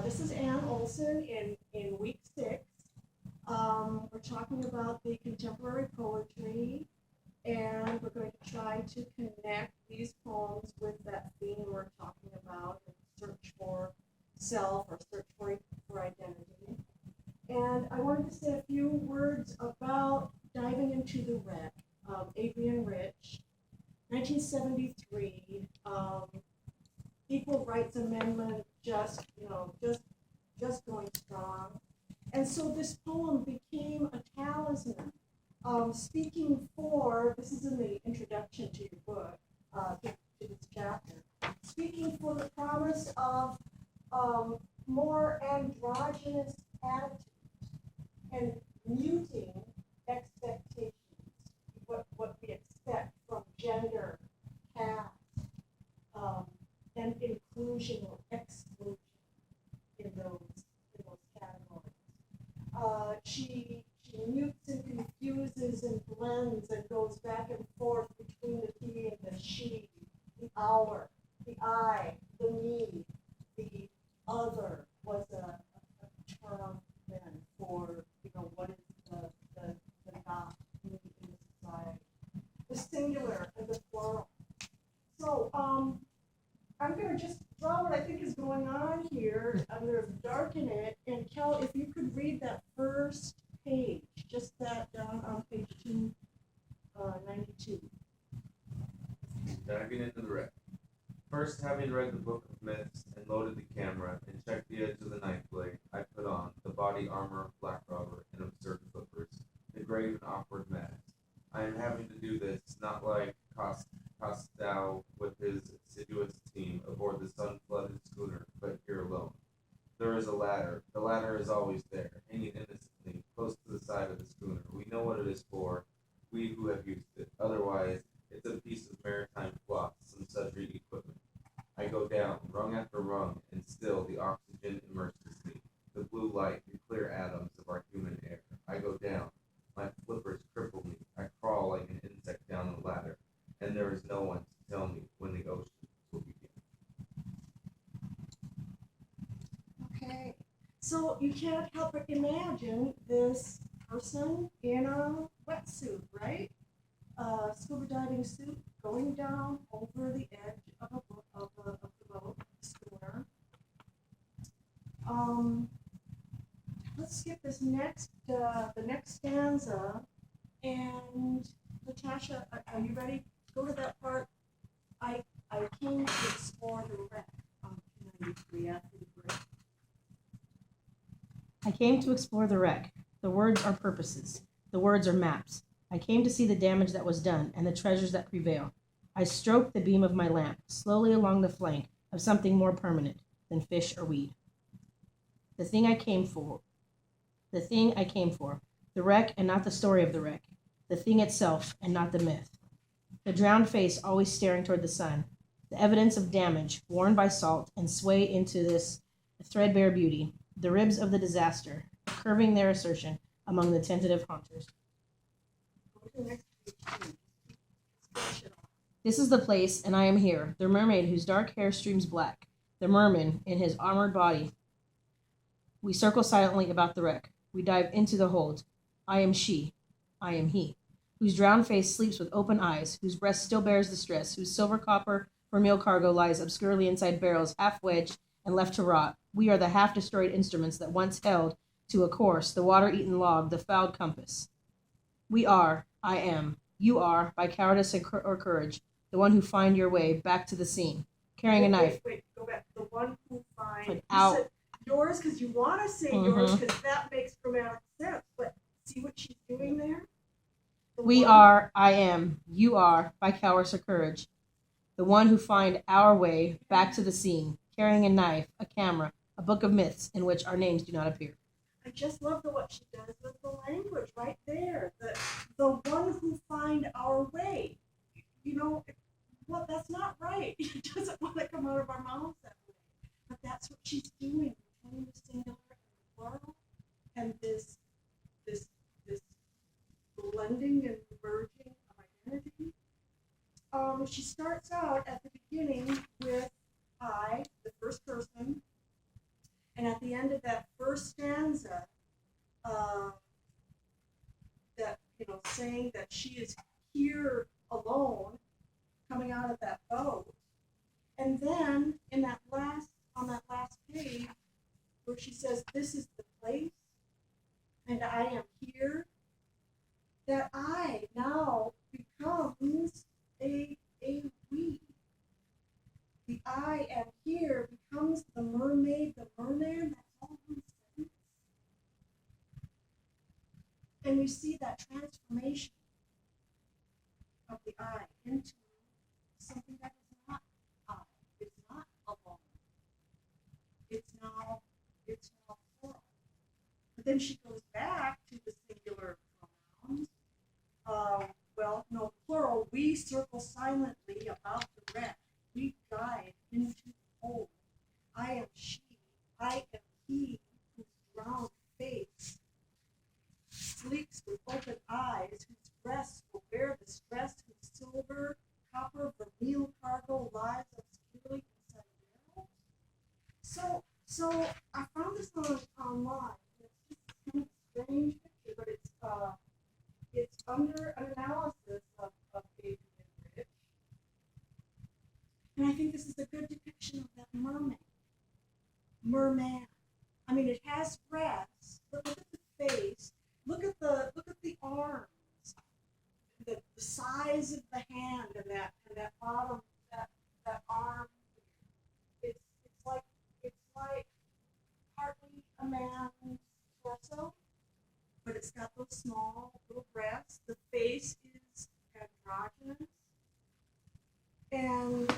This is Ann Olson in week 6. We're talking about the contemporary poetry, and we're going to try to connect these poems with that theme we're talking about, search for self or search for identity. And I wanted to say a few words about diving into the wreck of Adrienne Rich, 1973. Equal Rights Amendment just going strong. And so this poem became a talisman, speaking for, this is in the introduction to your book, to this chapter, speaking for the promise of more androgynous attitudes and muting expectations, what we expect from gender, caste, and inclusion or exclusion in those categories. She mutes and confuses and blends and goes back and forth between the he and the she, the our, the I, the me, the other was a term then for what is the not me in society, the singular and the plural. So I'm going to just draw what I think is going on here. I'm going to darken it. And Kel, if you could read that first page, just that down on page 292. Diving into the wreck. First, having read the book of myths and loaded the camera and checked the edge of the knife blade, I put on the body armor of Black Robber and absurd flippers, the grave and awkward mask. I am having to do this not like Costow with his assiduous team aboard the sun-flooded schooner, but here alone. There is a ladder. The ladder is always there, hanging innocently, close to the side of the schooner. We know what it is for, we who have used it. Otherwise, it's a piece of maritime floss, some sundry equipment. I go down, rung after rung, and still the oxygen immerses me, the blue light, the clear atoms of our human air. I go down. My flippers cripple me. I crawl like an insect down the ladder, and there is no one to tell me when the ocean will begin. Okay. So you can't help but imagine this person in a wetsuit, right? Scuba diving suit, going down over the edge of the boat, schooner. Let's skip this the next stanza, and Natasha, are you ready? Go to that part. I came to explore the wreck on 293 after the break. I came to explore the wreck. The words are purposes. The words are maps. I came to see the damage that was done and the treasures that prevail. I stroked the beam of my lamp slowly along the flank of something more permanent than fish or weed. The thing I came for. The wreck and not the story of the wreck. The thing itself and not the myth. The drowned face always staring toward the sun. The evidence of damage worn by salt and sway into this threadbare beauty. The ribs of the disaster, curving their assertion among the tentative haunters. This is the place, and I am here, the mermaid whose dark hair streams black, the merman in his armored body. We circle silently about the wreck. We dive into the hold. I am she. I am he. Whose drowned face sleeps with open eyes, whose breast still bears the stress, whose silver copper vermeil cargo lies obscurely inside barrels, half wedged and left to rot. We are the half-destroyed instruments that once held to a course, the water-eaten log, the fouled compass. We are, I am, you are, by cowardice or courage, the one who find your way back to the scene, carrying a knife. Wait, go back. The one who finds. Like out. Said yours because you want to say yours because that makes grammatic sense. But see what she's doing there? We are, I am, you are, by cowardice or courage, the one who find our way back to the scene, carrying a knife, a camera, a book of myths in which our names do not appear. I just love what she does with the language right there. The one who find our way. Well, that's not right. It doesn't want to come out of our mouths that way. But that's what she's doing, between the singular and the plural, and this blending and merging of identity. She starts out at the beginning with I, the first person, and at the the end of that first stanza, that, saying that she is here alone, coming out of that boat. And then on that last page, where she says, "This is the place, and I am here," that I now becomes a we. The I am here becomes the mermaid, the merman. That's all one sentence. And we see that transformation of the I into something that is not I. It's not alone. It's now plural. But then she goes back to the singular pronouns. Plural. We circle silently about the wreck. We glide into the hole. I am she. I am he whose round face sleeps with open eyes, whose breasts will bear the stress, whose silver, copper, vermeil cargo lies obscurely inside barrels. So I found this online. It's just kind of a strange picture, but it's under an analysis of Adrian Rich. And I think this is a good depiction of that merman. I mean, it has breasts, but look at the face. Look at the arms, the size of the hand, and that bottom, that arm. It's like partly a man's torso, but it's got those small little breasts. The face is androgynous, and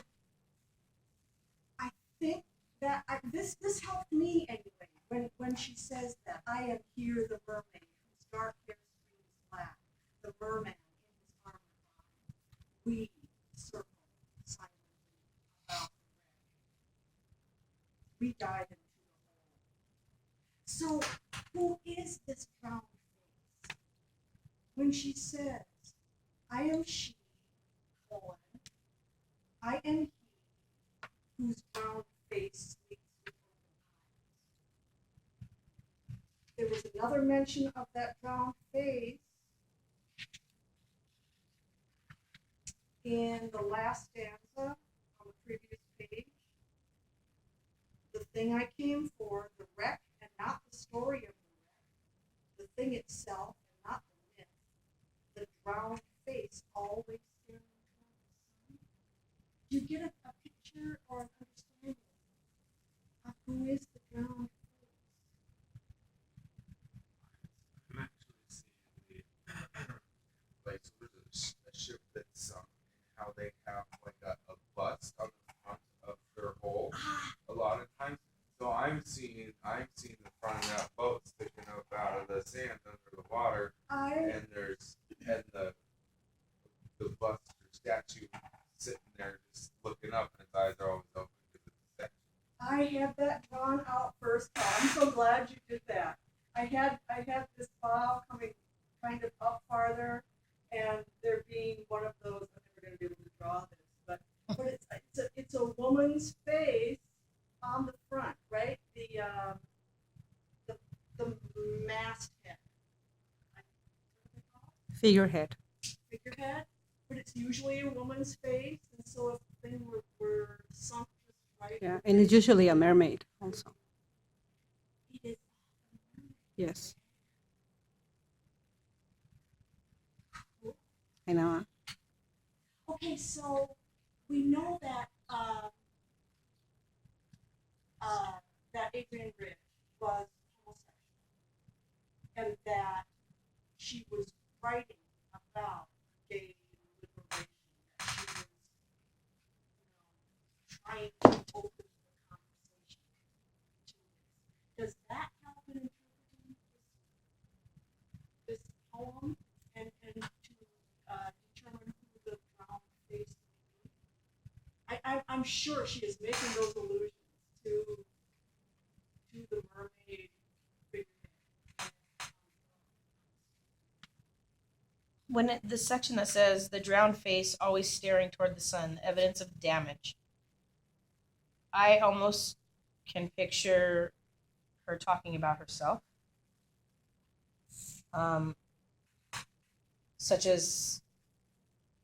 I think that this helped me anyway. When she says that, I am here, the mermaid, whose dark hair streams black, the merman in his armor body. We circle silently about the wreck. We dive into the hole. So, who is this drowned face? When she says, I am she, I am he, whose drowned face sleeps with open eyes. There was another mention of that drowned face in the last stanza on the previous page. The thing I came for, the wreck, and not the story of the wreck, the thing itself, and not the myth, the drowned face always staring toward the sun. Do you get a picture or an understanding of who is the drowned face? I'm actually seeing the like, so there's a ship that's sunk, and how they have like a bust on the front of their hull a lot of times. So I'm seeing the front of that boat sticking up out of the sand under the water, and the bust or statue sitting there just looking up, and its eyes are always open because it's a statue. I had that drawn out first, Tom. I'm so glad you did that. I had this file coming kind of up farther, and there being one of those. I'm never going to be able to draw this, but it's a woman's face on the front, right? The masthead. Figurehead. Figurehead, but it's usually a woman's face, and so if the thing were sunk just right. Yeah, and it's usually a mermaid also. It is. Yes. I know. Okay, so we know that that Adrian Rich was homosexual, and that she was writing about gay liberation, that she was, trying to open the conversation to this. Does that help in interpreting this poem and to determine who the drowned face may be? I'm sure she is making those allusions to the mermaid figure. The section that says the drowned face always staring toward the sun, evidence of damage, I almost can picture her talking about herself, such as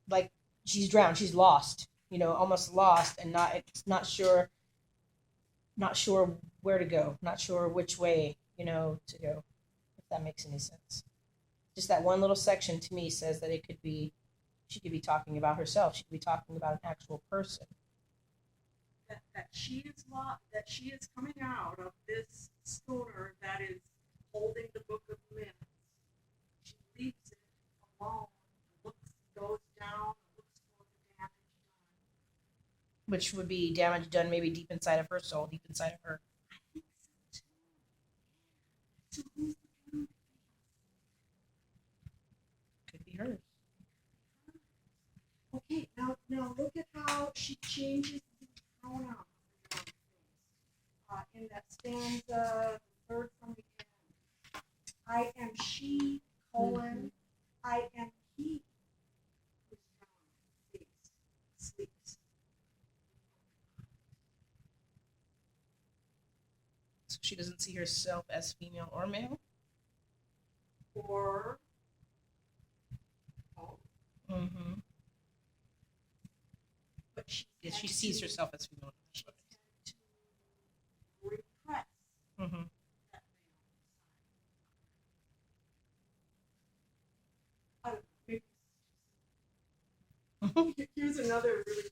like she's drowned, she's lost, almost lost, and not sure where to go, not sure which way to go, if that makes any sense. Just that one little section to me says that she could be talking about herself. She could be talking about an actual person. That she is coming out of this schooner that is holding the book of myths. She leaves it alone, goes down, looks for the damage done. Which would be damage done maybe deep inside of her soul, deep inside of her. I think so too. So who's the blue? Could be hers. Okay, now look at how she changes the pronoun in that stanza, the third from the end. I am she, colon, I am he who's drowned, sleeps. So she doesn't see herself as female or male? Or Mm-hmm. but She sees herself as female. to repress Mm-hmm. that male side. I don't know, maybe. Here's another really